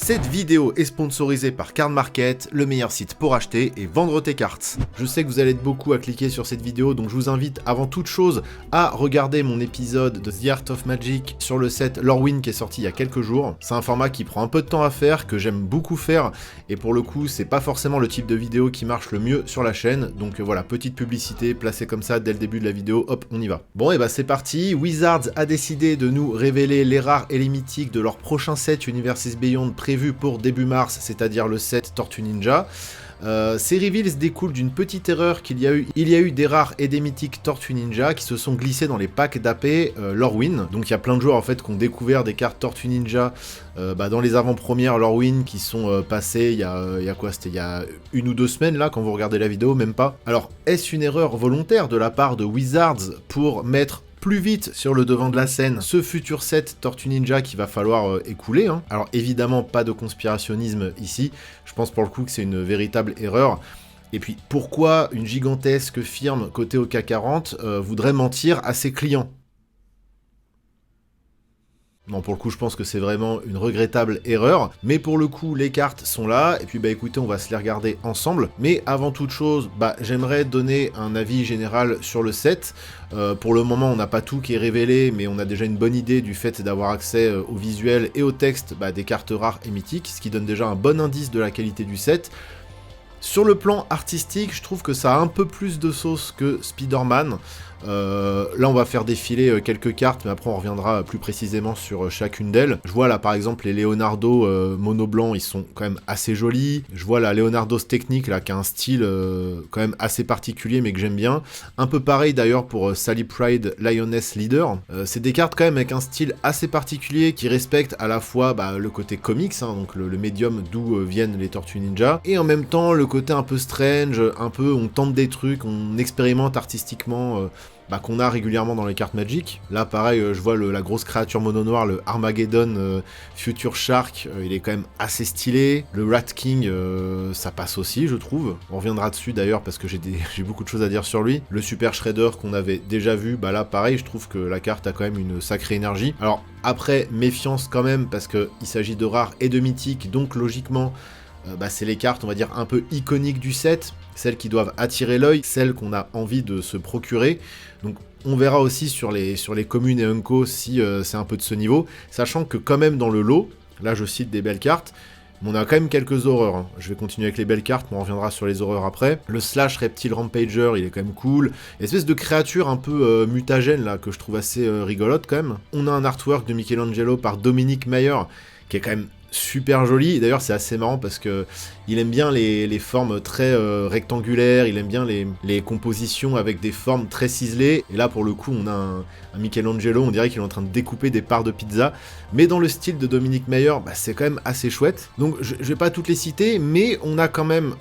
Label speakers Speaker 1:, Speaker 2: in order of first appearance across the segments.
Speaker 1: Cette vidéo est sponsorisée par Card Market, le meilleur site pour acheter et vendre tes cartes. Je sais que vous allez être beaucoup à cliquer sur cette vidéo, donc je vous invite avant toute chose à regarder mon épisode de The Art of Magic sur le set Lorwyn qui est sorti il y a quelques jours. C'est un format qui prend un peu de temps à faire, que j'aime beaucoup faire, et pour le coup c'est pas forcément le type de vidéo qui marche le mieux sur la chaîne, donc voilà, petite publicité placée comme ça dès le début de la vidéo, hop, on y va. Bon et bah c'est parti, Wizards a décidé de nous révéler les rares et les mythiques de leur prochain set Universes Beyond prévu pour début mars, c'est-à-dire le set Tortue Ninja. Ces reveals découlent d'une petite erreur qu'il y a eu. Il y a eu des rares et des mythiques Tortue Ninja qui se sont glissés dans les packs d'AP Lorwyn. Donc il y a plein de joueurs en fait qui ont découvert des cartes Tortue Ninja dans les avant-premières Lorwyn qui sont passées il y a quoi, c'était il y a 1 ou 2 semaines là quand vous regardez la vidéo, même pas. Alors est-ce une erreur volontaire de la part de Wizards pour mettre plus vite sur le devant de la scène ce futur set Tortue Ninja qu'il va falloir écouler, hein. Alors évidemment pas de conspirationnisme ici, je pense pour le coup que c'est une véritable erreur. Et puis pourquoi une gigantesque firme cotée au CAC 40 voudrait mentir à ses clients ? Non, pour le coup, je pense que c'est vraiment une regrettable erreur. Mais pour le coup, les cartes sont là. Et puis, bah écoutez, on va se les regarder ensemble. Mais avant toute chose, bah j'aimerais donner un avis général sur le set. Pour le moment, on n'a pas tout qui est révélé, mais on a déjà une bonne idée du fait d'avoir accès au visuel et au texte des cartes rares et mythiques, ce qui donne déjà un bon indice de la qualité du set. Sur le plan artistique, je trouve que ça a un peu plus de sauce que Spider-Man. Là on va faire défiler quelques cartes, mais après on reviendra plus précisément sur chacune d'elles. Je vois là par exemple les Leonardo mono blanc, ils sont quand même assez jolis. Je vois la Leonardo's Technique là qui a un style quand même assez particulier mais que j'aime bien. Un peu pareil d'ailleurs pour Sally Pride Lioness Leader. C'est des cartes quand même avec un style assez particulier qui respecte à la fois le côté comics, hein, donc le médium d'où viennent les Tortues Ninja, et en même temps le côté un peu strange, un peu on tente des trucs, on expérimente artistiquement qu'on a régulièrement dans les cartes Magic. Là pareil, je vois la grosse créature mono noire, le Armageddon Future Shark, il est quand même assez stylé. Le Rat King, ça passe aussi je trouve. On reviendra dessus d'ailleurs parce que j'ai beaucoup de choses à dire sur lui. Le Super Shredder qu'on avait déjà vu, là pareil, je trouve que la carte a quand même une sacrée énergie. Alors après, méfiance quand même parce qu'il s'agit de rares et de mythiques, donc logiquement c'est les cartes, on va dire, un peu iconiques du set, celles qui doivent attirer l'œil, celles qu'on a envie de se procurer. Donc on verra aussi sur les communes et Unco si c'est un peu de ce niveau, sachant que quand même dans le lot, là je cite des belles cartes, mais on a quand même quelques horreurs, hein. Je vais continuer avec les belles cartes, mais on reviendra sur les horreurs après. Le Slash Reptile Rampager, il est quand même cool. Espèce de créature un peu mutagène là, que je trouve assez rigolote quand même. On a un artwork de Michelangelo par Dominique Mayer, qui est quand même super joli, et d'ailleurs c'est assez marrant parce que il aime bien les formes très rectangulaires, il aime bien les compositions avec des formes très ciselées, et là pour le coup on a un Michelangelo, on dirait qu'il est en train de découper des parts de pizza, mais dans le style de Dominique Mayer, c'est quand même assez chouette. Donc je vais pas toutes les citer, mais on a quand même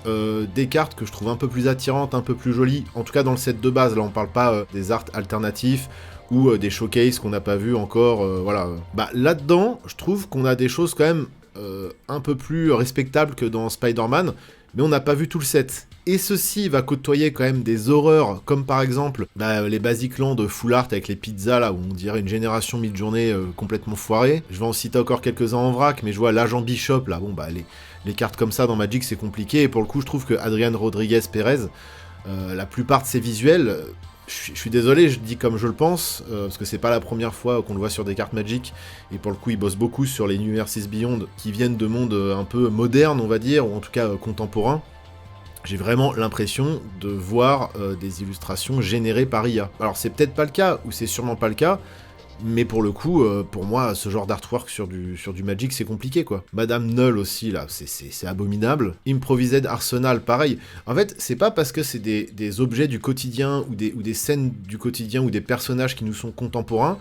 Speaker 1: des cartes que je trouve un peu plus attirantes, un peu plus jolies, en tout cas dans le set de base, là on parle pas des arts alternatifs, ou des showcases qu'on n'a pas vu encore, voilà. Là-dedans, je trouve qu'on a des choses quand même un peu plus respectables que dans Spider-Man, mais on n'a pas vu tout le set. Et ceci va côtoyer quand même des horreurs, comme par exemple les Basic Land Full Art avec les pizzas, là, où on dirait une génération mid-journée complètement foirée. Je vais en citer encore quelques-uns en vrac, mais je vois l'agent Bishop, là, les cartes comme ça dans Magic, c'est compliqué, et pour le coup, je trouve que Adrian Rodriguez Pérez, la plupart de ses visuels... Je suis désolé, je dis comme je le pense, parce que c'est pas la première fois qu'on le voit sur des cartes Magic, et pour le coup il bosse beaucoup sur les Universes Beyond qui viennent de mondes un peu modernes, on va dire, ou en tout cas contemporains. J'ai vraiment l'impression de voir des illustrations générées par IA. Alors c'est peut-être pas le cas, ou c'est sûrement pas le cas, mais pour le coup, pour moi, ce genre d'artwork sur du Magic, c'est compliqué, quoi. Madame Null aussi, là, c'est abominable. Improvised Arsenal, pareil. En fait, c'est pas parce que c'est des objets du quotidien, ou des scènes du quotidien, ou des personnages qui nous sont contemporains,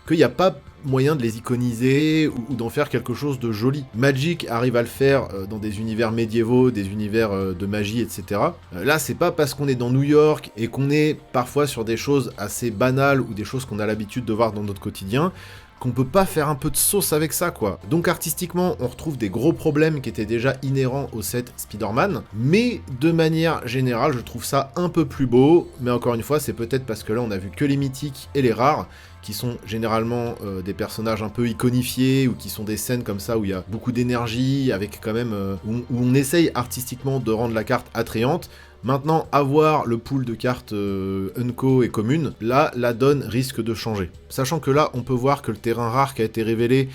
Speaker 1: qu'il n'y a pas moyen de les iconiser ou d'en faire quelque chose de joli. Magic arrive à le faire dans des univers médiévaux, des univers de magie, etc. Là, c'est pas parce qu'on est dans New York et qu'on est parfois sur des choses assez banales ou des choses qu'on a l'habitude de voir dans notre quotidien qu'on peut pas faire un peu de sauce avec ça, quoi. Donc artistiquement, on retrouve des gros problèmes qui étaient déjà inhérents au set Spider-Man, mais de manière générale, je trouve ça un peu plus beau, mais encore une fois, c'est peut-être parce que là, on a vu que les mythiques et les rares, qui sont généralement des personnages un peu iconifiés, ou qui sont des scènes comme ça où il y a beaucoup d'énergie, avec quand même où on essaye artistiquement de rendre la carte attrayante. Maintenant, avoir le pool de cartes Unco et commune, là, la donne risque de changer. Sachant que là, on peut voir que le terrain rare qui a été révélé,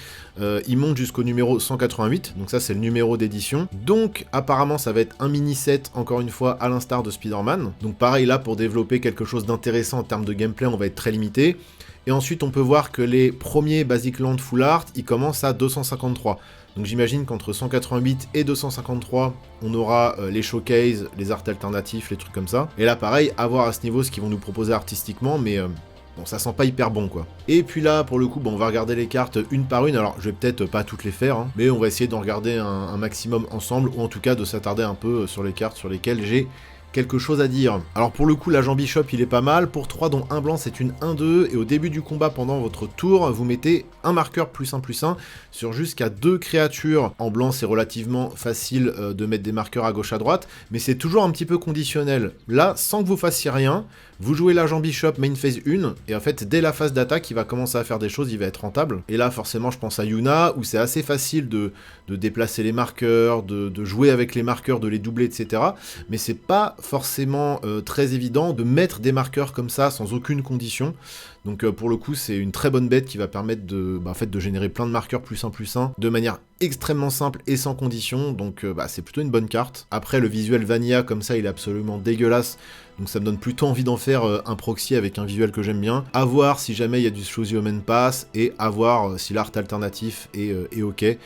Speaker 1: il monte jusqu'au numéro 188, donc ça c'est le numéro d'édition. Donc, apparemment, ça va être un mini-set, encore une fois, à l'instar de Spider-Man. Donc pareil, là, pour développer quelque chose d'intéressant en termes de gameplay, on va être très limité. Et ensuite, on peut voir que les premiers Basic Land Full Art, ils commencent à 253. Donc j'imagine qu'entre 188 et 253, on aura les showcases, les arts alternatifs, les trucs comme ça. Et là, pareil, à voir à ce niveau ce qu'ils vont nous proposer artistiquement, mais bon, ça sent pas hyper bon, quoi. Et puis là, pour le coup, bon, on va regarder les cartes une par une. Alors, je vais peut-être pas toutes les faire, hein, mais on va essayer d'en regarder un maximum ensemble, ou en tout cas de s'attarder un peu sur les cartes sur lesquelles j'ai quelque chose à dire. Alors pour le coup, l'agent Bishop, il est pas mal. Pour 3, dont un blanc, c'est une 1-2. Et au début du combat, pendant votre tour, vous mettez un marqueur +1/+1 sur jusqu'à 2 créatures. En blanc, c'est relativement facile de mettre des marqueurs à gauche à droite, mais c'est toujours un petit peu conditionnel. Là, sans que vous fassiez rien, vous jouez l'agent Bishop main phase 1, et en fait, dès la phase d'attaque, il va commencer à faire des choses, il va être rentable. Et là, forcément, je pense à Yuna, où c'est assez facile de déplacer les marqueurs, de jouer avec les marqueurs, de les doubler, etc. Mais c'est pas forcément très évident de mettre des marqueurs comme ça, sans aucune condition. Donc pour le coup, c'est une très bonne bête qui va permettre en fait, de générer plein de marqueurs +1/+1 de manière extrêmement simple et sans condition. Donc c'est plutôt une bonne carte. Après, le visuel Vanilla, comme ça, il est absolument dégueulasse. Donc ça me donne plutôt envie d'en faire un proxy avec un visuel que j'aime bien. À voir si jamais il y a du Choose Your Omen Pass, et à voir si l'art alternatif est ok.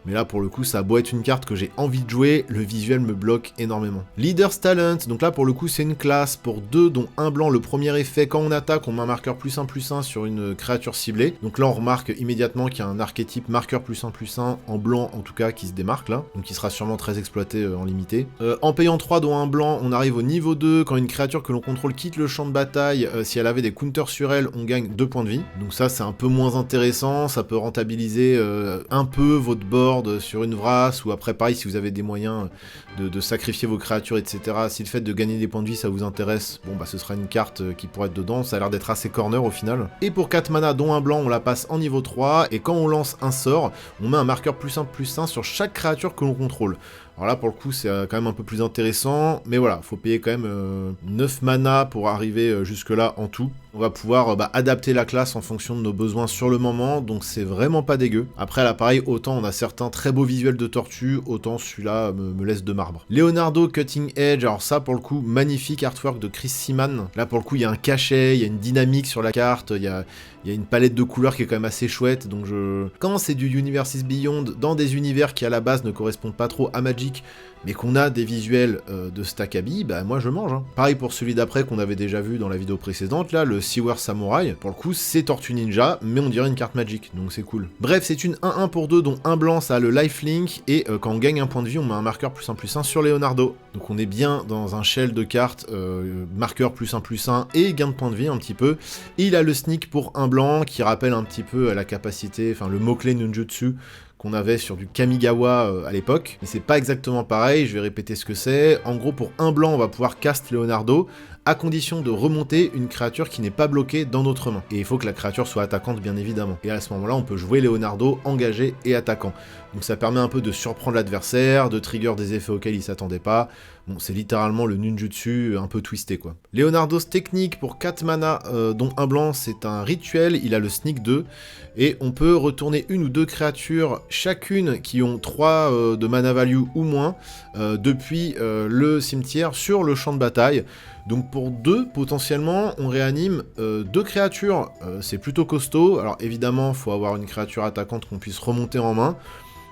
Speaker 1: Mais là, pour le coup, ça a beau être une carte que j'ai envie de jouer, le visuel me bloque énormément. Leader's Talent, donc là, pour le coup, c'est une classe pour 2, dont un blanc. Le premier effet, quand on attaque, on met un marqueur +1/+1 sur une créature ciblée. Donc là, on remarque immédiatement qu'il y a un archétype marqueur +1/+1, en blanc en tout cas, qui se démarque là. Donc il sera sûrement très exploité en limité. En payant 3, dont un blanc, on arrive au niveau 2. Quand une créature que l'on contrôle quitte le champ de bataille, si elle avait des counters sur elle, on gagne 2 points de vie. Donc ça, c'est un peu moins intéressant. Ça peut rentabiliser un peu votre board sur une Vrasse, ou après pareil si vous avez des moyens de sacrifier vos créatures, etc. Si le fait de gagner des points de vie ça vous intéresse, bon bah ce sera une carte qui pourrait être dedans, ça a l'air d'être assez corner au final. Et pour 4 mana dont un blanc, on la passe en niveau 3, et quand on lance un sort, on met un marqueur +1/+1 sur chaque créature que l'on contrôle. Alors là, pour le coup, c'est quand même un peu plus intéressant, mais voilà, faut payer quand même 9 mana pour arriver jusque-là en tout. On va pouvoir adapter la classe en fonction de nos besoins sur le moment, donc c'est vraiment pas dégueu. Après, là, pareil, autant on a certains très beaux visuels de tortue, autant celui-là me laisse de marbre. Leonardo Cutting Edge, alors ça, pour le coup, magnifique artwork de Chris Seaman. Là, pour le coup, il y a un cachet, il y a une dynamique sur la carte, il y a une palette de couleurs qui est quand même assez chouette, donc quand c'est du Universes Beyond, dans des univers qui à la base ne correspondent pas trop à Magic, mais qu'on a des visuels de Stakabi, bah moi je mange. Hein. Pareil pour celui d'après qu'on avait déjà vu dans la vidéo précédente, là, le Sewer Samurai. Pour le coup, c'est Tortue Ninja, mais on dirait une carte Magic, donc c'est cool. Bref, c'est une 1-1 pour 2, dont un blanc, ça a le lifelink, et quand on gagne un point de vie, on met un marqueur +1/+1 sur Leonardo. Donc on est bien dans un shell de cartes, marqueur +1/+1 et gain de points de vie un petit peu. Et il a le sneak pour un blanc, qui rappelle un petit peu la capacité, enfin le mot-clé Ninjutsu, qu'on avait sur du Kamigawa à l'époque, mais c'est pas exactement pareil, je vais répéter ce que c'est. En gros, pour un blanc, on va pouvoir cast Leonardo, à condition de remonter une créature qui n'est pas bloquée dans notre main. Et il faut que la créature soit attaquante, bien évidemment. Et à ce moment-là, on peut jouer Leonardo engagé et attaquant. Donc ça permet un peu de surprendre l'adversaire, de trigger des effets auxquels il s'attendait pas. Bon, c'est littéralement le ninjutsu un peu twisté, quoi. Leonardo's technique pour 4 mana, dont un blanc, c'est un rituel, il a le sneak 2, et on peut retourner une ou deux créatures, chacune qui ont 3 de mana value ou moins, depuis le cimetière sur le champ de bataille. Donc pour 2, potentiellement, on réanime 2 créatures, c'est plutôt costaud. Alors évidemment, faut avoir une créature attaquante qu'on puisse remonter en main,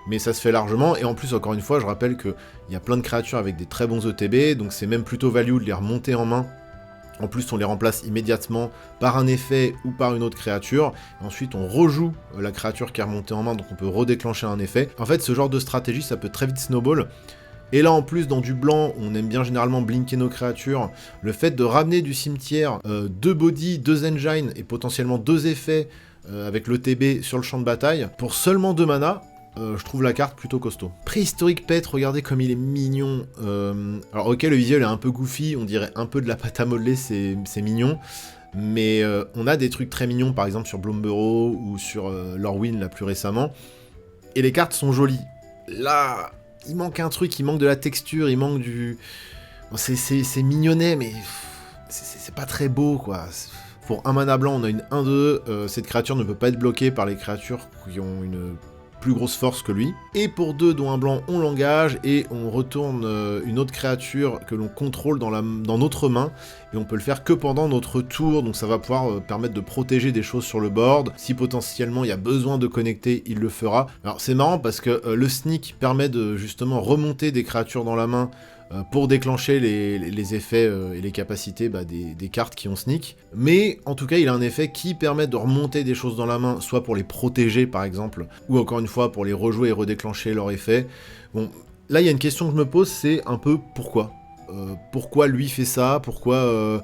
Speaker 1: mais ça se fait largement, et en plus, encore une fois, je rappelle qu'il y a plein de créatures avec des très bons ETB, donc c'est même plutôt value de les remonter en main. En plus, on les remplace immédiatement par un effet ou par une autre créature. Ensuite, on rejoue la créature qui est remontée en main, donc on peut redéclencher un effet. En fait, ce genre de stratégie, ça peut très vite snowball. Et là, en plus, dans du blanc, on aime bien généralement blinker nos créatures. Le fait de ramener du cimetière 2 body, 2 engines et potentiellement 2 effets avec l'ETB sur le champ de bataille, pour seulement 2 mana, je trouve la carte plutôt costaud. Préhistorique Pet, regardez comme il est mignon. Alors ok, le visuel est un peu goofy, on dirait un peu de la pâte à modeler, c'est mignon. mais on a des trucs très mignons, par exemple sur Bloomburrow ou sur Lorwyn là plus récemment, et les cartes sont jolies. Là, il manque un truc, il manque de la texture, il manque du... Bon, c'est mignonnet, mais c'est pas très beau, quoi. Pour un mana blanc, on a une 1-2, cette créature ne peut pas être bloquée par les créatures qui ont une plus grosse force que lui. Et pour 2, dont un blanc, on l'engage, et on retourne une autre créature que l'on contrôle dans notre main, et on peut le faire que pendant notre tour, donc ça va pouvoir permettre de protéger des choses sur le board. Si potentiellement il y a besoin de connecter, il le fera. Alors c'est marrant parce que le sneak permet de justement remonter des créatures dans la main, pour déclencher les effets et les capacités des cartes qui ont sneak. Mais en tout cas, il a un effet qui permet de remonter des choses dans la main, soit pour les protéger par exemple, ou encore une fois pour les rejouer et redéclencher leur effet. Bon, là il y a une question que je me pose, c'est un peu pourquoi pourquoi lui fait ça, pourquoi...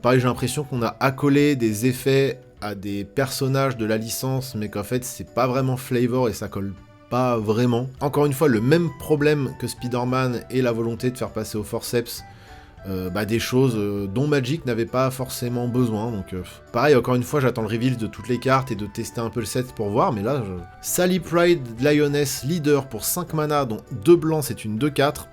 Speaker 1: pareil, j'ai l'impression qu'on a accolé des effets à des personnages de la licence, mais qu'en fait c'est pas vraiment flavor et ça colle pas vraiment. Encore une fois, le même problème que Spider-Man et la volonté de faire passer au forceps des choses dont Magic n'avait pas forcément besoin. Donc pareil, encore une fois, j'attends le reveal de toutes les cartes et de tester un peu le set pour voir, mais là, Sally Pride Lioness Leader pour 5 mana, dont 2 blancs, c'est une 2-4.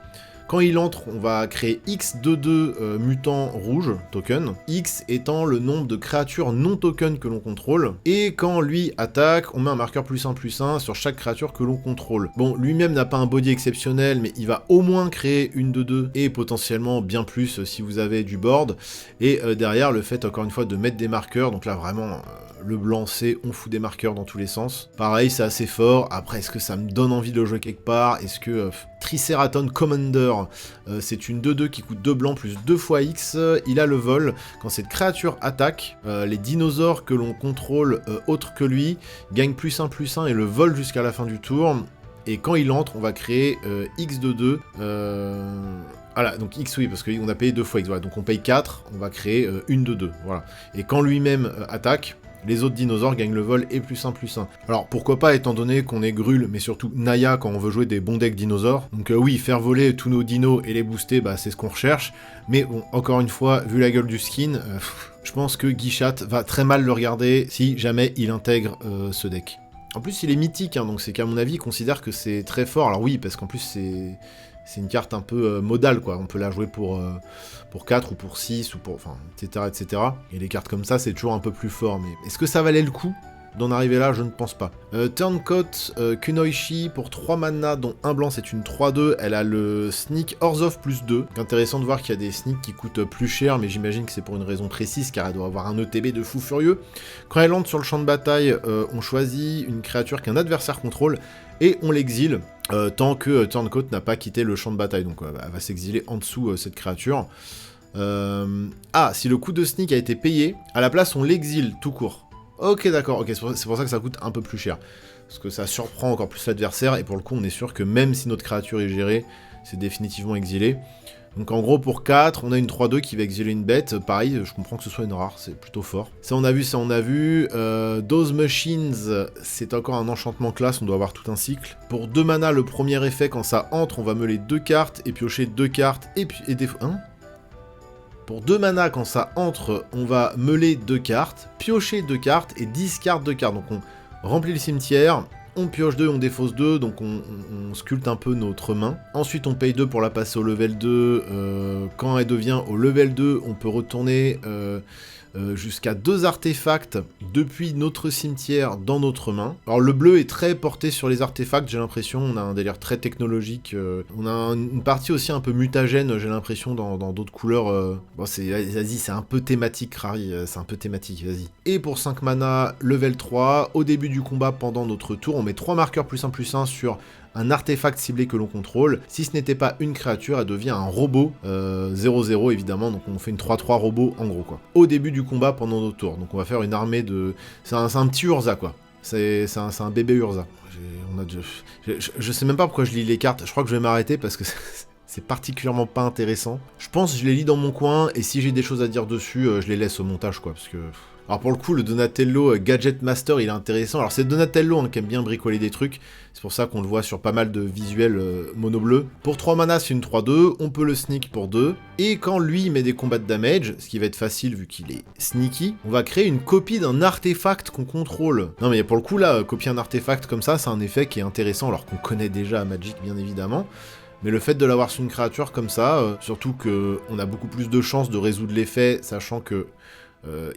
Speaker 1: Quand il entre, on va créer X 2-2 mutants rouges, token, X étant le nombre de créatures non token que l'on contrôle, et quand lui attaque, on met un marqueur +1/+1 sur chaque créature que l'on contrôle. Bon, lui-même n'a pas un body exceptionnel, mais il va au moins créer une 2-2, et potentiellement bien plus si vous avez du board, et derrière, le fait encore une fois de mettre des marqueurs, donc là vraiment... le blanc c'est on fout des marqueurs dans tous les sens. Pareil, c'est assez fort. Après, est-ce que ça me donne envie de le jouer quelque part? Est-ce que Triceraton Commander, c'est une 2-2 qui coûte 2 blancs plus 2 fois X. Il a le vol. Quand cette créature attaque, les dinosaures que l'on contrôle autres que lui gagnent +1/+1 et le vol jusqu'à la fin du tour. Et quand il entre, on va créer X 2-2. Voilà, donc X oui, parce qu'on a payé 2 fois X. Voilà, donc on paye 4, on va créer une 2-2. Voilà. Et quand lui-même attaque, les autres dinosaures gagnent le vol et +1/+1. Alors pourquoi pas, étant donné qu'on est Grul, mais surtout Naya quand on veut jouer des bons decks dinosaures. Donc oui, faire voler tous nos dinos et les booster, c'est ce qu'on recherche. Mais bon, encore une fois, vu la gueule du skin, je pense que Guichat va très mal le regarder si jamais il intègre ce deck. En plus, il est mythique, hein, donc c'est qu'à mon avis, il considère que c'est très fort. Alors oui, parce qu'en plus, c'est une carte un peu modale, quoi. On peut la jouer pour 4 ou pour 6, ou pour... Enfin, etc., etc. Et les cartes comme ça, c'est toujours un peu plus fort. Mais est-ce que ça valait le coup d'en arriver là? Je ne pense pas. Turncoat Kunoichi pour 3 mana, dont un blanc, c'est une 3-2. Elle a le sneak Orzhov +2. C'est intéressant de voir qu'il y a des sneaks qui coûtent plus cher, mais j'imagine que c'est pour une raison précise, car elle doit avoir un ETB de fou furieux. Quand elle entre sur le champ de bataille, on choisit une créature qu'un adversaire contrôle, et on l'exile. Tant que Turncoat n'a pas quitté le champ de bataille, donc elle va s'exiler en dessous cette créature. Si le coût de sneak a été payé, à la place on l'exile tout court. Ok, d'accord, ok, c'est pour ça que ça coûte un peu plus cher. Parce que ça surprend encore plus l'adversaire, et pour le coup on est sûr que même si notre créature est gérée, c'est définitivement exilé. Donc en gros pour 4, on a une 3-2 qui va exiler une bête. Pareil, je comprends que ce soit une rare, c'est plutôt fort. Ça on a vu, ça on a vu. Those Machines, c'est encore un enchantement classe, on doit avoir tout un cycle. Pour 2 mana, le premier effet, quand ça entre, on va meuler 2 cartes et piocher 2 cartes et des... Hein? Pour 2 mana, quand ça entre, on va meuler 2 cartes, piocher 2 cartes et 10 cartes de cartes. Donc on remplit le cimetière, on pioche 2, on défausse 2, donc on sculpte un peu notre main. Ensuite on paye 2 pour la passer au level 2. Quand elle devient au level 2, on peut retourner jusqu'à 2 artefacts depuis notre cimetière dans notre main. Alors le bleu est très porté sur les artefacts, j'ai l'impression, on a un délire très technologique, on a une partie aussi un peu mutagène, j'ai l'impression, dans d'autres couleurs. Bon, vas-y, c'est un peu thématique, Rari, c'est un peu thématique, vas-y. Et pour 5 mana, level 3, au début du combat, pendant notre tour, on met 3 marqueurs +1/+1 sur un artefact ciblé que l'on contrôle. Si ce n'était pas une créature, elle devient un robot 0-0 évidemment, donc on fait une 3-3 robot en gros quoi. Au début du combat pendant nos tours, donc on va faire une armée de... C'est un petit Urza quoi, c'est un bébé Urza. Je sais même pas pourquoi je lis les cartes, je crois que je vais m'arrêter parce que c'est particulièrement pas intéressant. Je pense que je les lis dans mon coin, et si j'ai des choses à dire dessus, je les laisse au montage quoi, parce que... Alors pour le coup, le Donatello Gadget Master, il est intéressant. Alors c'est Donatello hein, qui aime bien bricoler des trucs. C'est pour ça qu'on le voit sur pas mal de visuels mono bleu. Pour 3 mana, c'est une 3-2. On peut le sneak pour 2. Et quand lui met des combats de damage, ce qui va être facile vu qu'il est sneaky, on va créer une copie d'un artefact qu'on contrôle. Non mais pour le coup là, copier un artefact comme ça, c'est un effet qui est intéressant alors qu'on connaît déjà Magic bien évidemment. Mais le fait de l'avoir sur une créature comme ça, surtout qu'on a beaucoup plus de chances de résoudre l'effet, sachant que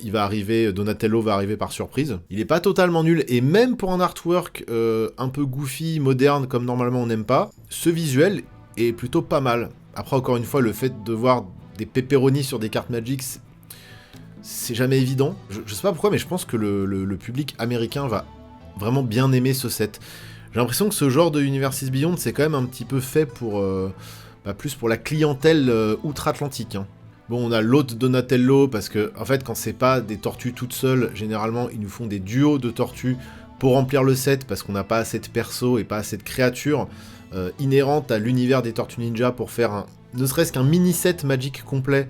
Speaker 1: il va arriver, Donatello va arriver par surprise. Il est pas totalement nul, et même pour un artwork un peu goofy, moderne, comme normalement on n'aime pas, ce visuel est plutôt pas mal. Après, encore une fois, le fait de voir des pepperoni sur des cartes Magic, c'est jamais évident. Je sais pas pourquoi, mais je pense que le public américain va vraiment bien aimer ce set. J'ai l'impression que ce genre de Universes Beyond, c'est quand même un petit peu fait pour... plus pour la clientèle outre-Atlantique, hein. Bon, on a l'autre Donatello, parce que, en fait, quand c'est pas des tortues toutes seules, généralement, ils nous font des duos de tortues pour remplir le set, parce qu'on n'a pas assez de persos et pas assez de créatures inhérentes à l'univers des Tortues Ninja pour faire ne serait-ce qu'un mini-set Magic complet.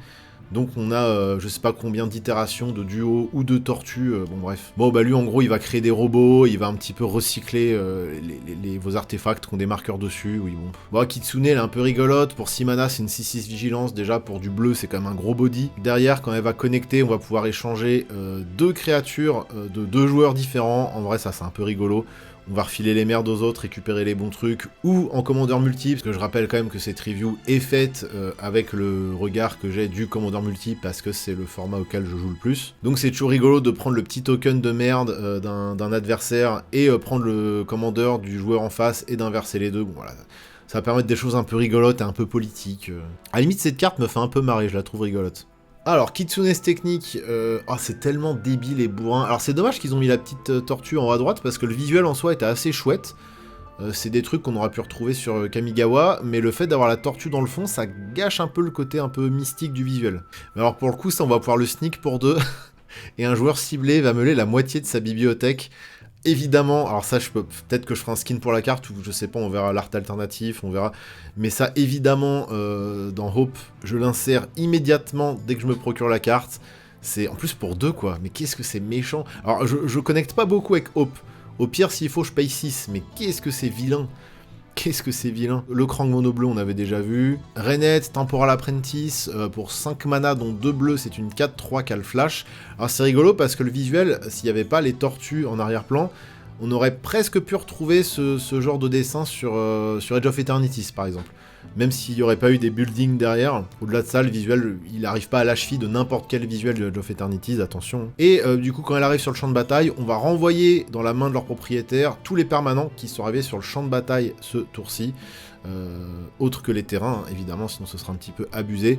Speaker 1: Donc on a je sais pas combien d'itérations de duos ou de tortues, bon bref. Bon bah lui en gros il va créer des robots, il va un petit peu recycler vos artefacts qui ont des marqueurs dessus, oui bon. Bon Kitsune elle est un peu rigolote, pour 6 mana c'est une 6-6 vigilance, déjà pour du bleu c'est quand même un gros body. Derrière quand elle va connecter on va pouvoir échanger 2 créatures de 2 joueurs différents, en vrai ça c'est un peu rigolo. On va refiler les merdes aux autres, récupérer les bons trucs, ou en commandeur multi, parce que je rappelle quand même que cette review est faite avec le regard que j'ai du commandeur multi, parce que c'est le format auquel je joue le plus. Donc c'est toujours rigolo de prendre le petit token de merde d'un adversaire, et prendre le commandeur du joueur en face, et d'inverser les deux. Bon voilà, ça va permettre des choses un peu rigolotes et un peu politiques. À la limite cette carte me fait un peu marrer, je la trouve rigolote. Alors, Kitsune's technique, c'est tellement débile et bourrin. Alors c'est dommage qu'ils ont mis la petite tortue en haut à droite, parce que le visuel en soi était assez chouette. C'est des trucs qu'on aurait pu retrouver sur Kamigawa, mais le fait d'avoir la tortue dans le fond, ça gâche un peu le côté un peu mystique du visuel. Mais alors pour le coup, ça on va pouvoir le sneak pour 2, et un joueur ciblé va meuler la moitié de sa bibliothèque. Évidemment, alors ça, peut-être que je ferai un skin pour la carte, ou je sais pas, on verra l'art alternatif, on verra. Mais ça, évidemment, dans Hope, je l'insère immédiatement dès que je me procure la carte. C'est en plus pour 2, quoi. Mais qu'est-ce que c'est méchant. Alors, je connecte pas beaucoup avec Hope. Au pire, s'il faut, je paye 6. Mais qu'est-ce que c'est vilain. Qu'est-ce que c'est vilain. Le Krang mono bleu, on avait déjà vu. Renette, Temporal Apprentice, pour 5 mana, dont 2 bleus, c'est une 4-3 qui a le flash. Alors c'est rigolo parce que le visuel, s'il n'y avait pas les tortues en arrière-plan, on aurait presque pu retrouver ce genre de dessin sur Age of Eternities, par exemple. Même s'il n'y aurait pas eu des buildings derrière, au-delà de ça, le visuel, il n'arrive pas à la cheville de n'importe quel visuel de Age of Eternities, attention. Et du coup, quand elle arrive sur le champ de bataille, on va renvoyer dans la main de leur propriétaire tous les permanents qui sont arrivés sur le champ de bataille ce tour-ci. Autre que les terrains, hein, évidemment, sinon ce sera un petit peu abusé.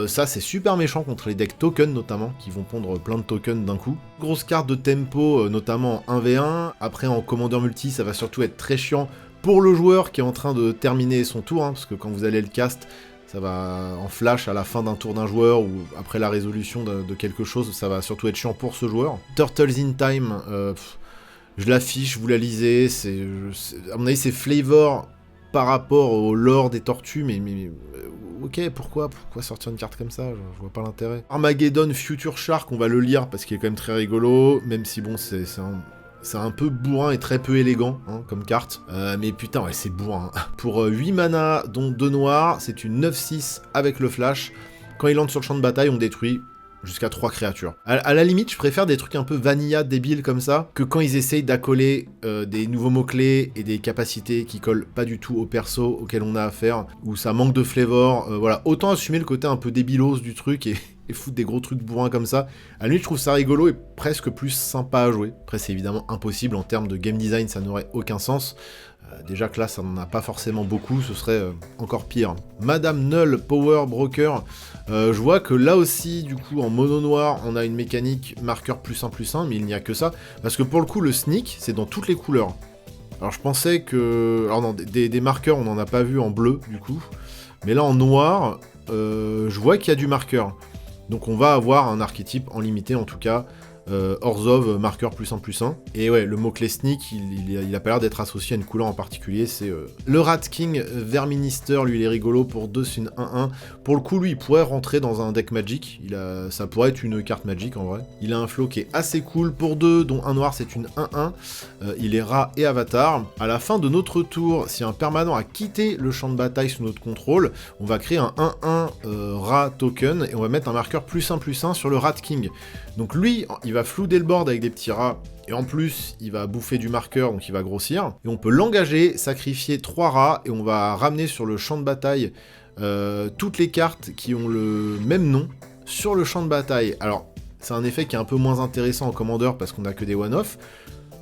Speaker 1: Ça c'est super méchant contre les decks tokens notamment, qui vont pondre plein de tokens d'un coup. Grosse carte de tempo, notamment en 1v1, après en commandeur multi ça va surtout être très chiant pour le joueur qui est en train de terminer son tour, hein, parce que quand vous allez le cast, ça va en flash à la fin d'un tour d'un joueur, ou après la résolution de quelque chose, ça va surtout être chiant pour ce joueur. Turtles in Time, je l'affiche, vous la lisez, à mon avis c'est flavor par rapport au lore des tortues, mais ok, pourquoi sortir une carte comme ça, je vois pas l'intérêt. Armageddon Future Shark, on va le lire parce qu'il est quand même très rigolo, même si bon, c'est un peu bourrin et très peu élégant, hein, comme carte. Mais putain, ouais, c'est bourrin. Pour 8 mana, dont 2 noirs, c'est une 9-6 avec le flash. Quand il entre sur le champ de bataille, on détruit jusqu'à 3 créatures. À la limite, je préfère des trucs un peu vanilla, débiles comme ça, que quand ils essayent d'accoler des nouveaux mots-clés et des capacités qui collent pas du tout au perso auquel on a affaire, où ça manque de flavor. Voilà, autant assumer le côté un peu débilos du truc et foutre des gros trucs bourrins comme ça. À la limite, je trouve ça rigolo et presque plus sympa à jouer. Après, c'est évidemment impossible en termes de game design, ça n'aurait aucun sens. Déjà que là, ça n'en a pas forcément beaucoup, ce serait encore pire. Madame Null, Power Broker, je vois que là aussi, du coup, en mono noir, on a une mécanique marqueur +1/+1, mais il n'y a que ça. Parce que pour le coup, le sneak, c'est dans toutes les couleurs. Alors je pensais que... Alors non, des marqueurs, on n'en a pas vu en bleu, du coup. Mais là, en noir, je vois qu'il y a du marqueur. Donc on va avoir un archétype en limité, en tout cas, Orzhov, marqueur +1/+1. Et ouais, le mot-clé sneak, il a pas l'air d'être associé à une couleur en particulier, c'est... Le Rat King Verminister, lui, il est rigolo, pour 2, c'est une 1-1. Pour le coup, lui, il pourrait rentrer dans un deck Magic, ça pourrait être une carte Magic, en vrai. Il a un flow qui est assez cool, pour 2, dont un noir, c'est une 1-1. Il est rat et avatar. À la fin de notre tour, si un permanent a quitté le champ de bataille sous notre contrôle, on va créer un 1-1 rat token, et on va mettre un marqueur +1/+1 sur le Rat King. Donc lui, il va flouder le board avec des petits rats, et en plus, il va bouffer du marqueur, donc il va grossir. Et on peut l'engager, sacrifier 3 rats, et on va ramener sur le champ de bataille toutes les cartes qui ont le même nom sur le champ de bataille. Alors, c'est un effet qui est un peu moins intéressant en commandeur, parce qu'on a que des one-off.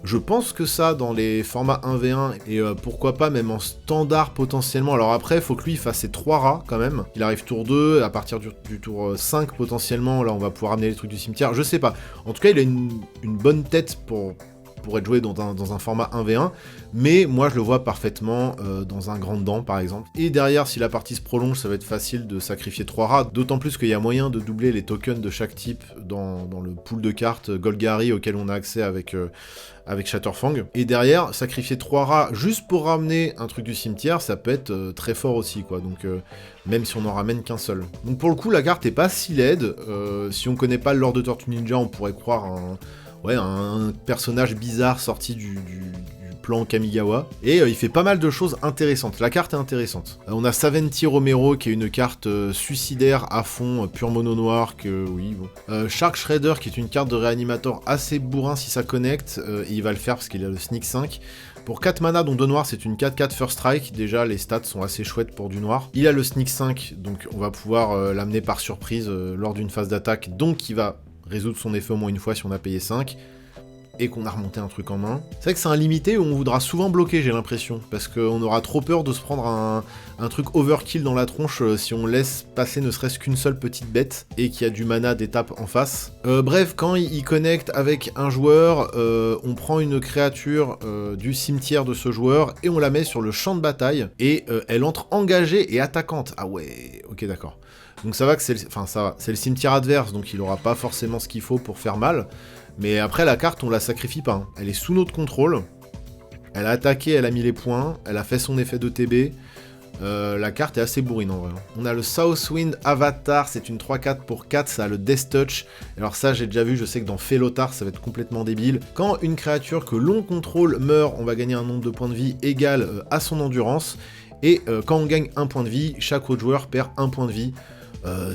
Speaker 1: Je pense que ça, dans les formats 1v1, et pourquoi pas même en standard potentiellement. Alors après, il faut que lui fasse ses 3 rats quand même. Il arrive tour 2, à partir du tour 5 potentiellement, là on va pouvoir amener les trucs du cimetière, je sais pas. En tout cas, il a une bonne tête pour être joué dans un format 1v1, mais moi je le vois parfaitement dans un grand dent par exemple. Et derrière, si la partie se prolonge, ça va être facile de sacrifier 3 rats, d'autant plus qu'il y a moyen de doubler les tokens de chaque type dans le pool de cartes Golgari auquel on a accès avec Shatterfang. Et derrière, sacrifier 3 rats juste pour ramener un truc du cimetière, ça peut être très fort aussi, quoi. Donc même si on n'en ramène qu'un seul. Donc pour le coup, la carte est pas si laide. Si on connaît pas le lore de Tortue Ninja, on pourrait croire un personnage bizarre sorti du plan Kamigawa. Et il fait pas mal de choses intéressantes. La carte est intéressante. On a Saventi Romero qui est une carte suicidaire à fond, pur mono noir, Shark Shredder qui est une carte de réanimator assez bourrin si ça connecte, et il va le faire parce qu'il a le Sneak 5. Pour 4 mana, dont 2 noirs, c'est une 4/4 First Strike. Déjà, les stats sont assez chouettes pour du noir. Il a le Sneak 5, donc on va pouvoir l'amener par surprise lors d'une phase d'attaque, donc il va résoudre son effet au moins une fois si on a payé 5. Et qu'on a remonté un truc en main. C'est vrai que c'est un limité où on voudra souvent bloquer, j'ai l'impression, parce qu'on aura trop peur de se prendre un truc overkill dans la tronche si on laisse passer ne serait-ce qu'une seule petite bête, et qu'il y a du mana d'étape en face. Bref, quand il connecte avec un joueur, on prend une créature du cimetière de ce joueur, et on la met sur le champ de bataille, et elle entre engagée et attaquante. Ah ouais, ok d'accord. Donc ça va que c'est le cimetière adverse, donc il aura pas forcément ce qu'il faut pour faire mal. Mais après, la carte, on la sacrifie pas. Hein. Elle est sous notre contrôle. Elle a attaqué, elle a mis les points. Elle a fait son effet de TB. La carte est assez bourrine en vrai. On a le Southwind Avatar. C'est une 3/4 pour 4. Ça a le Death Touch. Alors ça, j'ai déjà vu. Je sais que dans Félotar, ça va être complètement débile. Quand une créature que l'on contrôle meurt, on va gagner un nombre de points de vie égal à son endurance. Et quand on gagne un point de vie, chaque autre joueur perd un point de vie.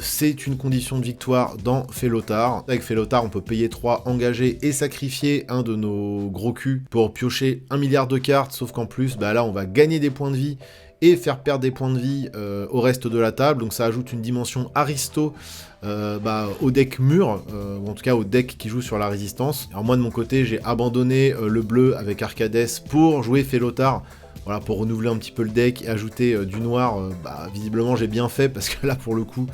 Speaker 1: C'est une condition de victoire dans Félotar. Avec Félotar, on peut payer 3, engager et sacrifier un de nos gros culs pour piocher 1 milliard de cartes, sauf qu'en plus, là, on va gagner des points de vie et faire perdre des points de vie au reste de la table, donc ça ajoute une dimension aristo au deck mûr, ou en tout cas au deck qui joue sur la résistance. Alors moi, de mon côté, j'ai abandonné le bleu avec Arcades pour jouer Félotar. Voilà, pour renouveler un petit peu le deck et ajouter du noir, visiblement j'ai bien fait, parce que là, pour le coup,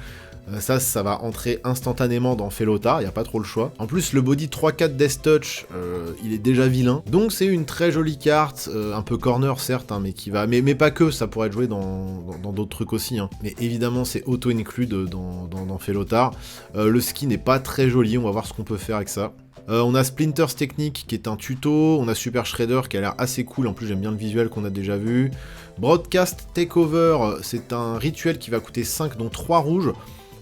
Speaker 1: ça va entrer instantanément dans Félotar, il n'y a pas trop le choix. En plus, le body 3/4 Death Touch, il est déjà vilain, donc c'est une très jolie carte, un peu corner certes, hein, mais qui va... Mais pas que, ça pourrait être joué dans d'autres trucs aussi, hein. Mais évidemment, c'est auto-include dans Félotar. Le ski n'est pas très joli, on va voir ce qu'on peut faire avec ça. On a Splinter's Technique qui est un tuto, on a Super Shredder qui a l'air assez cool, en plus j'aime bien le visuel qu'on a déjà vu. Broadcast Takeover, c'est un rituel qui va coûter 5, dont 3 rouges.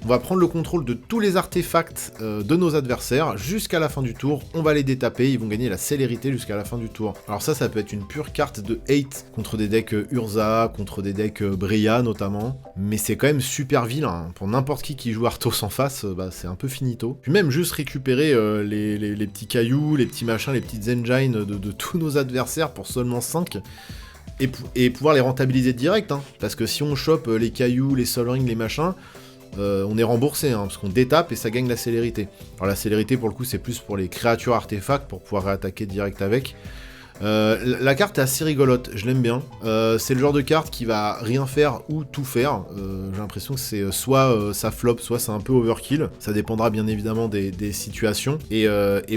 Speaker 1: On va prendre le contrôle de tous les artefacts de nos adversaires jusqu'à la fin du tour, on va les détaper, ils vont gagner la célérité jusqu'à la fin du tour. Alors ça peut être une pure carte de hate contre des decks Urza, contre des decks Bria notamment, mais c'est quand même super vilain, hein. Pour n'importe qui joue Arthos en face, c'est un peu finito. Puis même juste récupérer les petits cailloux, les petits machins, les petites engines de tous nos adversaires pour seulement 5, et pouvoir les rentabiliser direct, hein. Parce que si on chope les cailloux, les Sol Ring, les machins, on est remboursé, hein, parce qu'on détape et ça gagne la célérité. Alors la célérité pour le coup c'est plus pour les créatures artefacts pour pouvoir réattaquer direct avec. La carte est assez rigolote, je l'aime bien. C'est le genre de carte qui va rien faire ou tout faire. J'ai l'impression que c'est soit ça flop, soit c'est un peu overkill. Ça dépendra bien évidemment des situations. Et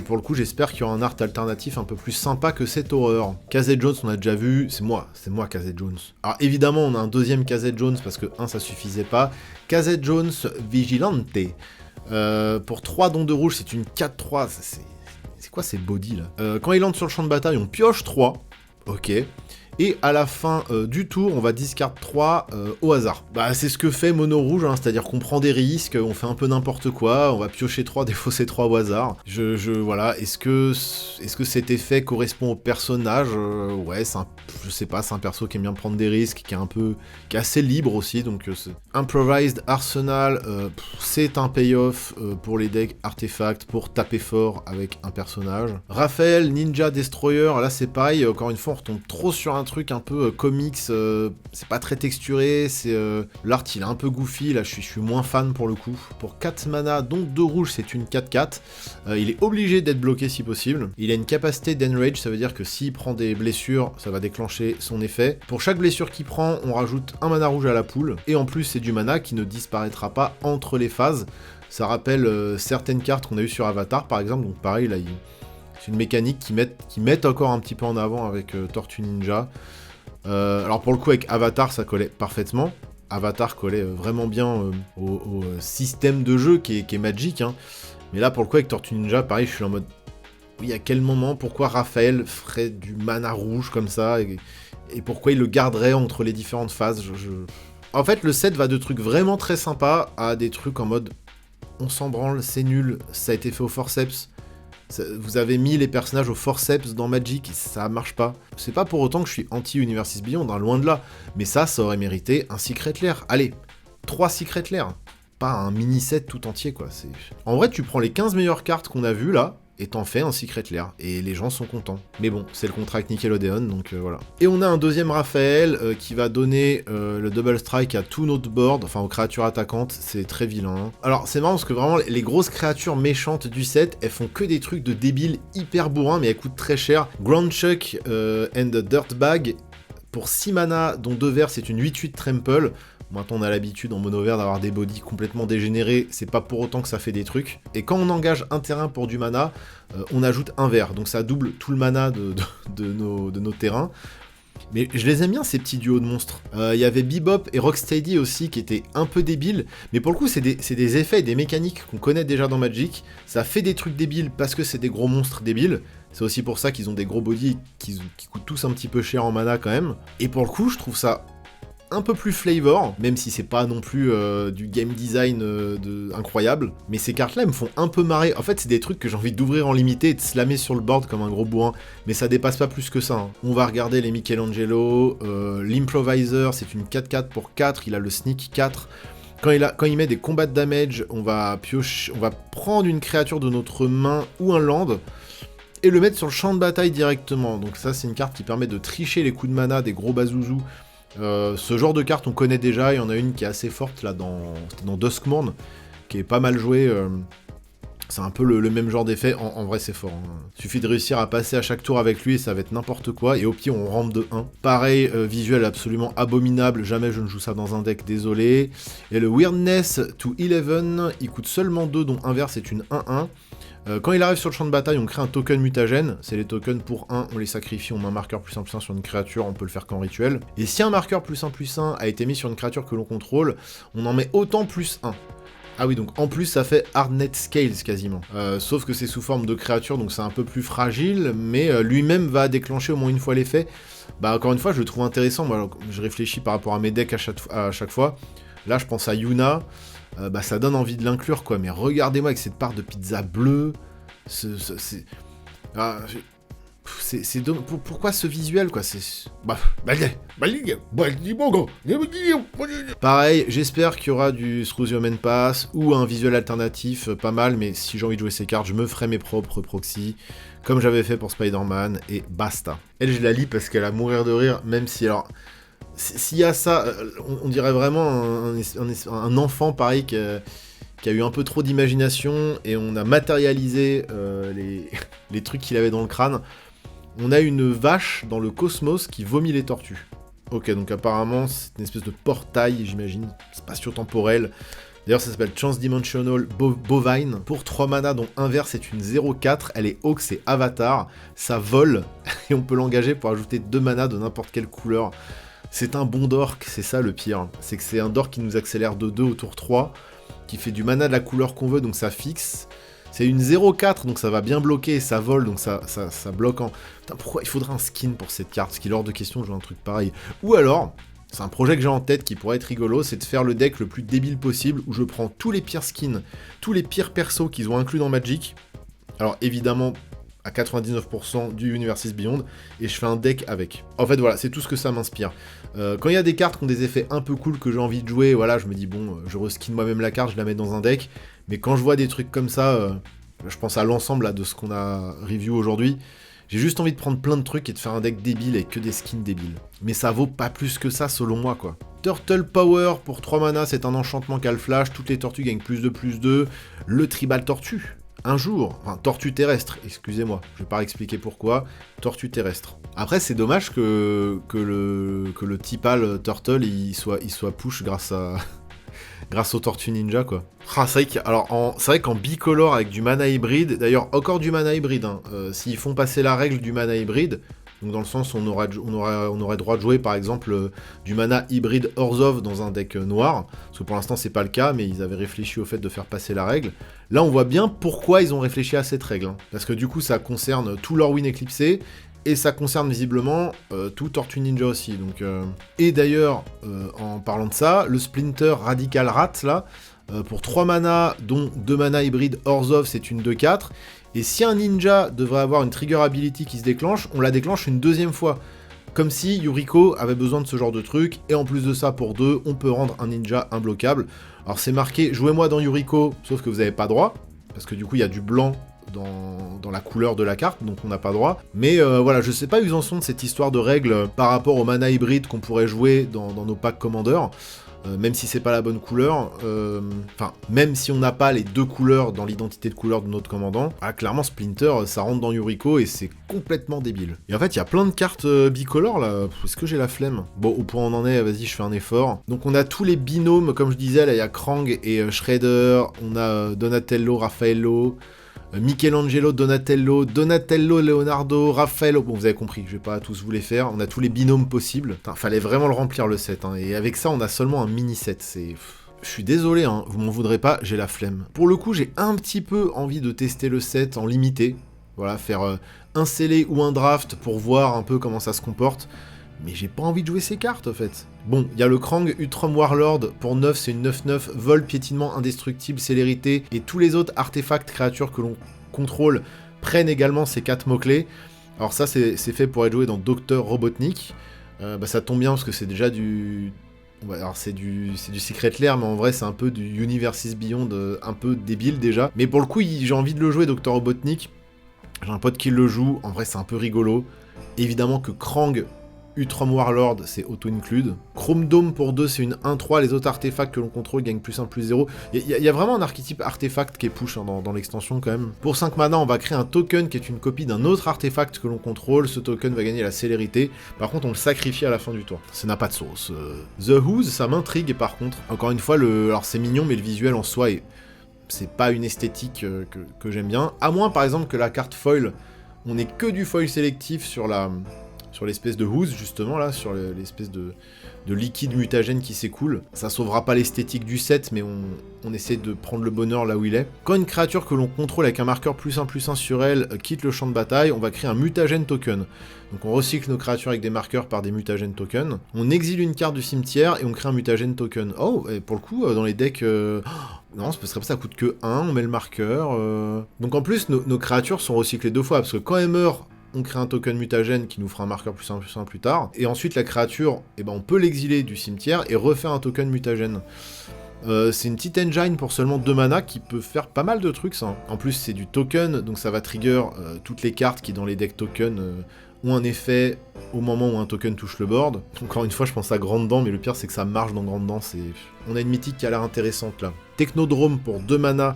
Speaker 1: pour le coup, j'espère qu'il y aura un art alternatif un peu plus sympa que cette horreur. Kazet Jones, on a déjà vu. C'est moi Kazet Jones. Alors évidemment, on a un deuxième Kazet Jones parce que ça suffisait pas. Kazet Jones Vigilante. Pour 3 dons de rouge, c'est une 4/3. C'est quoi ces bodies là? Quand il entre sur le champ de bataille, on pioche 3. Ok. Et à la fin du tour, on va discard 3 au hasard. Bah c'est ce que fait Mono Rouge, hein, c'est-à-dire qu'on prend des risques, on fait un peu n'importe quoi, on va piocher 3, défausser 3 au hasard. Voilà, est-ce que cet effet correspond au personnage? Ouais, je sais pas, c'est un perso qui aime bien prendre des risques, qui est assez libre aussi, donc Improvised Arsenal, c'est un payoff pour les decks artefacts, pour taper fort avec un personnage. Raphaël, Ninja Destroyer, là c'est pareil, encore une fois on retombe trop sur un truc un peu comics, c'est pas très texturé, l'art il est un peu goofy, là je suis moins fan pour le coup. Pour 4 mana, donc 2 rouges, c'est une 4-4, il est obligé d'être bloqué si possible. Il a une capacité d'enrage, ça veut dire que s'il prend des blessures, ça va déclencher son effet. Pour chaque blessure qu'il prend, on rajoute un mana rouge à la pool, et en plus c'est du mana qui ne disparaîtra pas entre les phases. Ça rappelle certaines cartes qu'on a eues sur Avatar par exemple, donc pareil là c'est une mécanique qui met encore un petit peu en avant avec Tortue Ninja. Alors pour le coup avec Avatar ça collait parfaitement. Avatar collait vraiment bien au système de jeu qui est Magic. Hein. Mais là pour le coup avec Tortue Ninja, pareil, je suis en mode... Oui, à quel moment, pourquoi Raphaël ferait du mana rouge comme ça et pourquoi il le garderait entre les différentes phases En fait le set va de trucs vraiment très sympas à des trucs en mode... On s'en branle, c'est nul, ça a été fait au forceps. Vous avez mis les personnages au forceps dans Magic, ça marche pas. C'est pas pour autant que je suis anti-Universes Beyond, hein, loin de là. Mais ça aurait mérité un Secret Lair. Allez, 3 Secret Lair. Pas un mini-set tout entier, quoi. En vrai, tu prends les 15 meilleures cartes qu'on a vues, là, et t'en fais un Secret Lair. Et les gens sont contents. Mais bon, c'est le contrat avec Nickelodeon, donc voilà. Et on a un deuxième Raphaël qui va donner le Double Strike à tout notre board, enfin aux créatures attaquantes, c'est très vilain. Hein. Alors c'est marrant parce que vraiment, les grosses créatures méchantes du set, elles font que des trucs de débiles hyper bourrins, mais elles coûtent très cher. Groundchuck and Dirtbag, pour 6 mana, dont 2 verts, c'est une 8-8 Trample. Maintenant, on a l'habitude en mono vert d'avoir des bodies complètement dégénérés, c'est pas pour autant que ça fait des trucs. Et quand on engage un terrain pour du mana, on ajoute un vert, donc ça double tout le mana de nos terrains. Mais je les aime bien ces petits duos de monstres. Il y avait Bebop et Rocksteady aussi qui étaient un peu débiles, mais pour le coup c'est des effets et des mécaniques qu'on connaît déjà dans Magic. Ça fait des trucs débiles parce que c'est des gros monstres débiles. C'est aussi pour ça qu'ils ont des gros bodies qui coûtent tous un petit peu cher en mana quand même. Et pour le coup je trouve ça un peu plus flavor, même si c'est pas non plus du game design incroyable, mais ces cartes-là me font un peu marrer. En fait, c'est des trucs que j'ai envie d'ouvrir en limité et de slammer sur le board comme un gros bourrin, mais ça dépasse pas plus que ça. Hein. On va regarder les Michelangelo, l'Improviser, c'est une 4-4 pour 4, il a le Sneak 4. Quand il met des combats de damage, on va prendre une créature de notre main ou un land, et le mettre sur le champ de bataille directement. Donc ça, c'est une carte qui permet de tricher les coups de mana des gros bazouzous. Ce genre de carte on connaît déjà, il y en a une qui est assez forte là c'était dans Duskmourn, qui est pas mal jouée, c'est un peu le même genre d'effet, en vrai c'est fort. Hein. Suffit de réussir à passer à chaque tour avec lui et ça va être n'importe quoi, et au pire on rampe de 1. Pareil, visuel absolument abominable, jamais je ne joue ça dans un deck, désolé. Et le Weirdness to 11, il coûte seulement 2, dont un vert c'est une 1-1. Quand il arrive sur le champ de bataille, on crée un token mutagène, c'est les tokens pour 1, on les sacrifie, on met un marqueur +1/+1 sur une créature, on peut le faire qu'en rituel. Et si un marqueur +1/+1 a été mis sur une créature que l'on contrôle, on en met autant +1. Ah oui, donc en plus ça fait Hardnet Scales quasiment. Sauf que c'est sous forme de créature, donc c'est un peu plus fragile, mais lui-même va déclencher au moins une fois l'effet. Bah encore une fois, je le trouve intéressant, moi je réfléchis par rapport à mes decks à chaque fois. Là je pense à Yuna. Bah ça donne envie de l'inclure quoi, mais regardez-moi avec cette part de pizza bleue, pourquoi ce visuel quoi, pareil, j'espère qu'il y aura du Through the Human Pass ou un visuel alternatif, pas mal, mais si j'ai envie de jouer ces cartes, je me ferai mes propres proxys, comme j'avais fait pour Spider-Man, et basta. Elle, je la lis parce qu'elle a mourir de rire, même si alors... S'il y a ça, on dirait vraiment un enfant pareil qui a eu un peu trop d'imagination et on a matérialisé les trucs qu'il avait dans le crâne. On a une vache dans le cosmos qui vomit les tortues. Ok, donc apparemment c'est une espèce de portail, j'imagine, spatio-temporel. D'ailleurs ça s'appelle Transdimensional Bovine. Pour 3 mana dont un vert c'est une 0-4, elle est Hawk, c'est Avatar, ça vole et on peut l'engager pour ajouter 2 mana de n'importe quelle couleur. C'est un bon dork, c'est ça le pire. C'est que c'est un dork qui nous accélère de 2 au tour 3, qui fait du mana de la couleur qu'on veut, donc ça fixe. C'est une 0,4, donc ça va bien bloquer, et ça vole, donc ça bloque en... Putain, pourquoi il faudrait un skin pour cette carte? Parce qu'il est hors de question de jouer un truc pareil. Ou alors, c'est un projet que j'ai en tête qui pourrait être rigolo, c'est de faire le deck le plus débile possible, où je prends tous les pires skins, tous les pires persos qu'ils ont inclus dans Magic. Alors évidemment, à 99% du Universes Beyond, et je fais un deck avec. En fait, voilà, c'est tout ce que ça m'inspire. Quand il y a des cartes qui ont des effets un peu cool que j'ai envie de jouer, voilà, je me dis, bon, je reskin moi-même la carte, je la mets dans un deck, mais quand je vois des trucs comme ça, je pense à l'ensemble de ce qu'on a review aujourd'hui, j'ai juste envie de prendre plein de trucs et de faire un deck débile avec que des skins débiles. Mais ça vaut pas plus que ça, selon moi, quoi. Turtle Power, pour 3 mana, c'est un enchantement qu'elle flash, toutes les tortues gagnent +2/+2, le tribal tortue. Un jour, enfin tortue terrestre, excusez-moi, je vais pas expliquer pourquoi, tortue terrestre. Après c'est dommage que le Typal Turtle il soit push grâce au Tortue Ninja quoi. Ah, c'est vrai qu'en bicolore avec du mana hybride, d'ailleurs encore du mana hybride, hein, s'ils font passer la règle du mana hybride, donc dans le sens où on aurait droit de jouer par exemple du mana hybride Orzhov dans un deck noir, parce que pour l'instant c'est pas le cas, mais ils avaient réfléchi au fait de faire passer la règle. Là on voit bien pourquoi ils ont réfléchi à cette règle, hein, parce que du coup ça concerne tout Lorwyn éclipsé, et ça concerne visiblement tout Tortue Ninja aussi. Donc, et d'ailleurs, en parlant de ça, le Splinter Radical Rat là, pour 3 mana, dont 2 mana hybride Orzhov, c'est une 2/4. Et si un ninja devrait avoir une trigger ability qui se déclenche, on la déclenche une deuxième fois. Comme si Yuriko avait besoin de ce genre de truc, et en plus de ça, pour 2, on peut rendre un ninja imbloquable. Alors c'est marqué, jouez-moi dans Yuriko, sauf que vous n'avez pas droit, parce que du coup il y a du blanc dans la couleur de la carte, donc on n'a pas droit. Mais voilà, je sais pas où ils en sont de cette histoire de règles par rapport au mana hybride qu'on pourrait jouer dans nos packs commandeurs. Même si c'est pas la bonne couleur, enfin, même si on n'a pas les deux couleurs dans l'identité de couleur de notre commandant, clairement Splinter, ça rentre dans Yuriko et c'est complètement débile. Et en fait, il y a plein de cartes bicolores là, est-ce que j'ai la flemme? Bon, au point où on en est, vas-y, je fais un effort. Donc on a tous les binômes, comme je disais, là, il y a Krang et Shredder, on a Donatello, Raffaello, Michelangelo, Donatello, Leonardo, Raffaello, bon vous avez compris, je vais pas tous vous les faire, on a tous les binômes possibles. Putain, fallait vraiment le remplir le set, hein, et avec ça on a seulement un mini set, c'est... Je suis désolé, hein, vous m'en voudrez pas, j'ai la flemme. Pour le coup, j'ai un petit peu envie de tester le set en limité, voilà, faire un scellé ou un draft pour voir un peu comment ça se comporte, mais j'ai pas envie de jouer ces cartes en fait. Bon, il y a le Krang Utrum Warlord, pour 9 c'est une 9/9, vol, piétinement, indestructible, célérité, et tous les autres artefacts créatures que l'on contrôle prennent également ces 4 mots-clés. Alors ça c'est fait pour être joué dans Dr Robotnik, ça tombe bien parce que c'est déjà du... Alors c'est du Secret Lair, mais en vrai c'est un peu du Universes Beyond, un peu débile déjà. Mais pour le coup j'ai envie de le jouer Dr Robotnik, j'ai un pote qui le joue, en vrai c'est un peu rigolo. Évidemment que Krang Utrum Warlord, c'est auto-include. Chrome Dome pour 2, c'est une 1/3. Les autres artefacts que l'on contrôle gagnent +1/+0. Il y a vraiment un archétype artefact qui est push hein, dans l'extension quand même. Pour 5 mana, on va créer un token qui est une copie d'un autre artefact que l'on contrôle. Ce token va gagner la célérité. Par contre, on le sacrifie à la fin du tour. Ça n'a pas de sauce. The Who's, ça m'intrigue par contre. Encore une fois, alors c'est mignon, mais le visuel en soi c'est pas une esthétique que j'aime bien. À moins par exemple que la carte foil, on ait que du foil sélectif sur l'espèce de housse, justement, là, sur l'espèce de liquide mutagène qui s'écoule. Ça sauvera pas l'esthétique du set, mais on essaie de prendre le bonheur là où il est. Quand une créature que l'on contrôle avec un marqueur +1/+1 sur elle quitte le champ de bataille, on va créer un mutagène token. Donc on recycle nos créatures avec des marqueurs par des mutagènes tokens. On exile une carte du cimetière et on crée un mutagène token. Oh, et pour le coup, dans les decks... non, ça coûte que 1, on met le marqueur. Donc en plus, nos créatures sont recyclées 2 fois, parce que quand elles meurent, on crée un token mutagène qui nous fera un marqueur +1/+1 plus tard, et ensuite la créature, on peut l'exiler du cimetière et refaire un token mutagène. C'est une petite engine pour seulement 2 mana qui peut faire pas mal de trucs ça. En plus c'est du token, donc ça va trigger toutes les cartes qui dans les decks tokens ont un effet au moment où un token touche le board. Encore une fois je pense à Grande Dent, mais le pire c'est que ça marche dans Grande Dent, on a une mythique qui a l'air intéressante là. Technodrome pour 2 mana,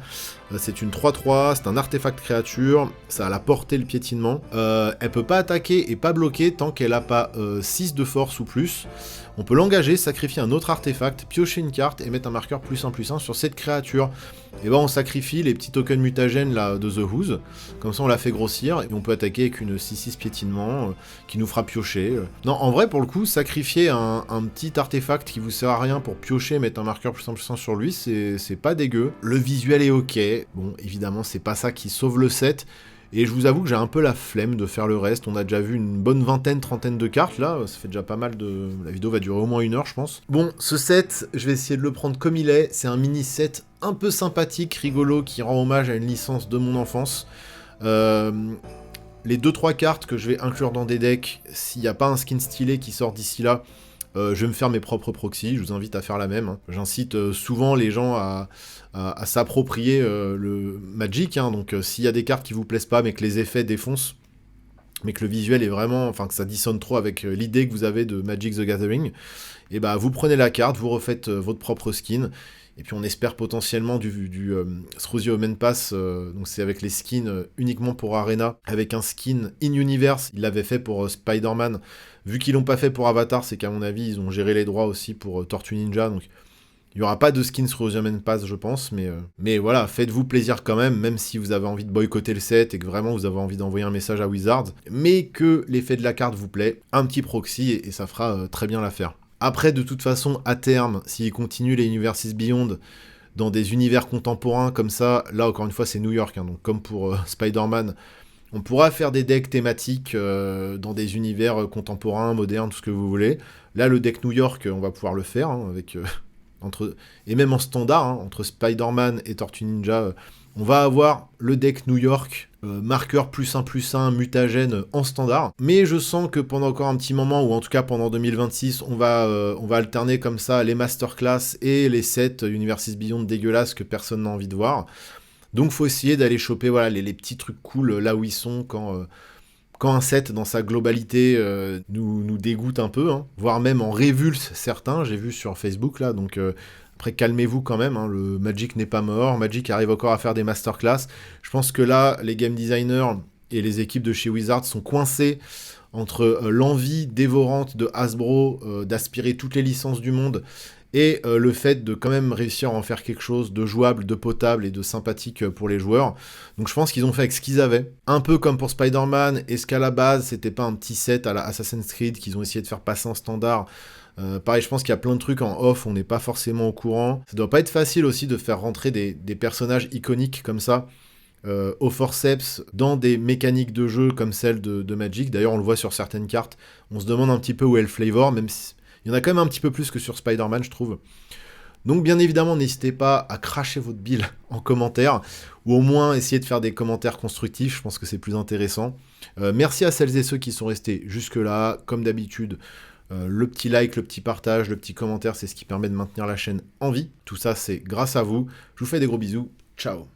Speaker 1: c'est une 3/3, c'est un artefact créature, ça a la portée, le piétinement. Elle peut pas attaquer et pas bloquer tant qu'elle a pas 6 de force ou plus. On peut l'engager, sacrifier un autre artefact, piocher une carte et mettre un marqueur +1/+1 sur cette créature. Et on sacrifie les petits tokens mutagènes là, de The Who's, comme ça on la fait grossir, et on peut attaquer avec une 6/6 piétinement qui nous fera piocher. Non, en vrai pour le coup, sacrifier un petit artefact qui vous sert à rien pour piocher et mettre un marqueur +1/+1 sur lui, c'est pas dégueu. Le visuel est ok. Bon, évidemment, c'est pas ça qui sauve le set. Et je vous avoue que j'ai un peu la flemme de faire le reste. On a déjà vu une bonne vingtaine, trentaine de cartes, là. Ça fait déjà pas mal de... La vidéo va durer au moins 1 heure, je pense. Bon, ce set, je vais essayer de le prendre comme il est. C'est un mini-set un peu sympathique, rigolo, qui rend hommage à une licence de mon enfance. Les 2-3 cartes que je vais inclure dans des decks, s'il n'y a pas un skin stylé qui sort d'ici là, je vais me faire mes propres proxys, je vous invite à faire la même. Hein. J'incite souvent les gens à s'approprier le Magic, hein. Donc s'il y a des cartes qui vous plaisent pas, mais que les effets défoncent, mais que le visuel est vraiment, enfin que ça dissonne trop avec l'idée que vous avez de Magic the Gathering, et bah vous prenez la carte, vous refaites votre propre skin, et puis on espère potentiellement du Through the Omen Pass, donc c'est avec les skins uniquement pour Arena, avec un skin in-universe, ils l'avaient fait pour Spider-Man, vu qu'ils l'ont pas fait pour Avatar, c'est qu'à mon avis ils ont géré les droits aussi pour Tortue Ninja, donc il n'y aura pas de skin Through the Omen Pass je pense, mais voilà, faites-vous plaisir quand même si vous avez envie de boycotter le set et que vraiment vous avez envie d'envoyer un message à Wizards, mais que l'effet de la carte vous plaît, un petit proxy et ça fera très bien l'affaire. Après, de toute façon, à terme, s'ils continuent les Universes Beyond dans des univers contemporains comme ça, là, encore une fois, c'est New York, hein, donc comme pour Spider-Man, on pourra faire des decks thématiques dans des univers contemporains, modernes, tout ce que vous voulez. Là, le deck New York, on va pouvoir le faire, hein, avec... et même en standard, hein, entre Spider-Man et Tortue Ninja, on va avoir le deck New York, marqueur +1/+1, mutagène en standard. Mais je sens que pendant encore un petit moment, ou en tout cas pendant 2026, on va alterner comme ça les masterclass et les sets Universes Beyond dégueulasses que personne n'a envie de voir. Donc faut essayer d'aller choper voilà, les petits trucs cool là où ils sont quand un set dans sa globalité nous dégoûte un peu, hein, voire même en révulse certains, j'ai vu sur Facebook là, donc après calmez-vous quand même, hein, le Magic n'est pas mort, Magic arrive encore à faire des masterclass, je pense que là les game designers et les équipes de chez Wizards sont coincés entre l'envie dévorante de Hasbro d'aspirer toutes les licences du monde et le fait de quand même réussir à en faire quelque chose de jouable, de potable et de sympathique pour les joueurs. Donc je pense qu'ils ont fait avec ce qu'ils avaient. Un peu comme pour Spider-Man, est-ce qu'à la base, c'était pas un petit set à la Assassin's Creed qu'ils ont essayé de faire passer en standard. Pareil, je pense qu'il y a plein de trucs en off, on n'est pas forcément au courant. Ça doit pas être facile aussi de faire rentrer des personnages iconiques comme ça, au forceps, dans des mécaniques de jeu comme celle de Magic. D'ailleurs, on le voit sur certaines cartes. On se demande un petit peu où est le flavor, même si... Il y en a quand même un petit peu plus que sur Spider-Man, je trouve. Donc bien évidemment, n'hésitez pas à cracher votre bile en commentaire, ou au moins essayer de faire des commentaires constructifs, je pense que c'est plus intéressant. Merci à celles et ceux qui sont restés jusque-là, comme d'habitude. Le petit like, le petit partage, le petit commentaire, c'est ce qui permet de maintenir la chaîne en vie. Tout ça, c'est grâce à vous. Je vous fais des gros bisous. Ciao.